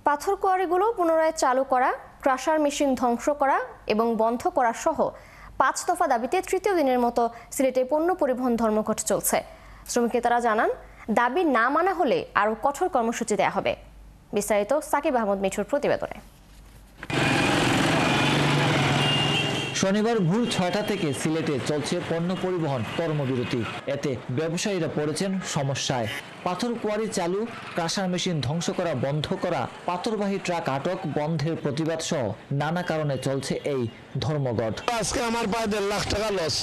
পাথর কোয়ারিগুলো পুনরায় চালু করা, ক্রাশার মেশিন ধ্বংস করা এবং বন্ধ করা সহ 5 দফা দাবিতে তৃতীয় দিনের মতো সিলেটে পণ্য পরিবহন ধর্মঘট চলছে। শ্রমিক নেতারা জানান, দাবি না মানা হলে আরও কঠোর কর্মসূচি দেওয়া হবে। বিস্তারিত সাকিব আহমদ মিঠুর প্রতিবেদনে। শনিবার ভোর 6টা থেকে সিলেটে চলছে পণ্য পরিবহন কর্মবিরতি। এতে ব্যবসায়ীরা পড়েছেন সমস্যায়। পাথর কোয়ারি চালু, ক্রাশার মেশিন ধ্বংস করা বন্ধ করা, পাথরবাহী ট্রাক আটক, বন্ধের প্রতিবাদ সহ নানা কারণে চলছে এই ধর্মঘট। আজকে আমার প্রায় 1.5 লাখ টাকা লস।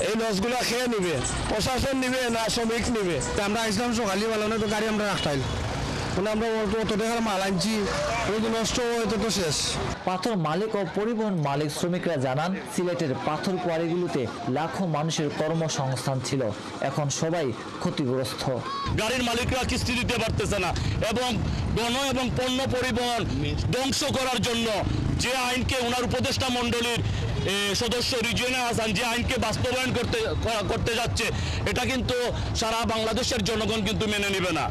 এই লসগুলো খেয়ে নিবে, প্রশাসন নিবে না শ্রমিক নিবে? আমরা আসলাম সকালে বেলা, তো গাড়ি আমরা রাখতাম আমরা অত টাকার মাল আনছি, নষ্ট হয়তো তো শেষ। পাথর মালিক ও পরিবহন মালিক শ্রমিকরা জানান, সিলেটের পাথর কোয়ারিগুলোতে লাখো মানুষের কর্মসংস্থান ছিল, এখন সবাই ক্ষতিগ্রস্ত। গাড়ির মালিকরা কিস্তি দিতে পারতেছে না এবং গণ এবং পণ্য পরিবহন ধ্বংস করার জন্য যে আইনকে ওনার উপদেষ্টা মণ্ডলীর সদস্য রিজওয়ানা হাসান যে আইনকে বাস্তবায়ন করতে যাচ্ছে, এটা কিন্তু সারা বাংলাদেশের জনগণ কিন্তু মেনে নেবে না।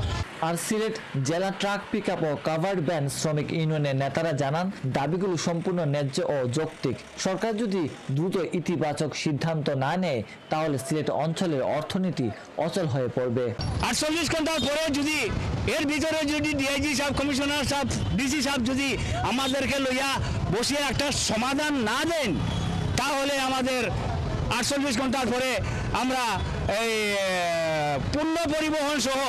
আর সিলেট জেলা ট্রাক পিকআপ ও কাভার্ড ভ্যান শ্রমিক ইউনিয়নের নেতারা জানান, দাবিগুলো সম্পূর্ণ ন্যায্য ও যৌক্তিক। সরকার যদি দ্রুত ইতিবাচক সিদ্ধান্ত না নেয়, তাহলে সিলেট অঞ্চলের অর্থনীতি অচল হয়ে পড়বে। 48 ঘন্টার পরে যদি এর ভিতরে যদি ডিআইজি সাহেব, কমিশনার সাহেব, ডিসি সাহেব যদি আমাদেরকে লইয়া বসিয়ে একটা সমাধান না দেন, তাহলে আমাদের 48 ঘন্টার পরে আমরা এই পণ্য পরিবহন সহ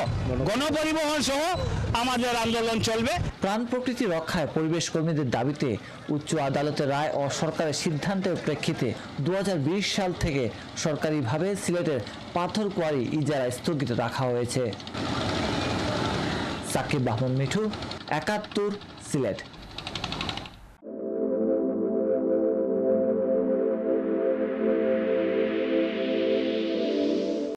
গণপরিবহন সহ আমাদের আন্দোলন চলবে। প্রাণ প্রকৃতি রক্ষায় পরিবেশ কর্মীদের দাবিতে উচ্চ আদালতের রায় ও সরকারের সিদ্ধান্তের প্রেক্ষিতে 2020 সাল থেকে সরকারিভাবে সিলেটের পাথর কোয়ারি ইজারা স্থগিত রাখা হয়েছে। সাকিব আহমদ মিঠু, 71 সিলেট।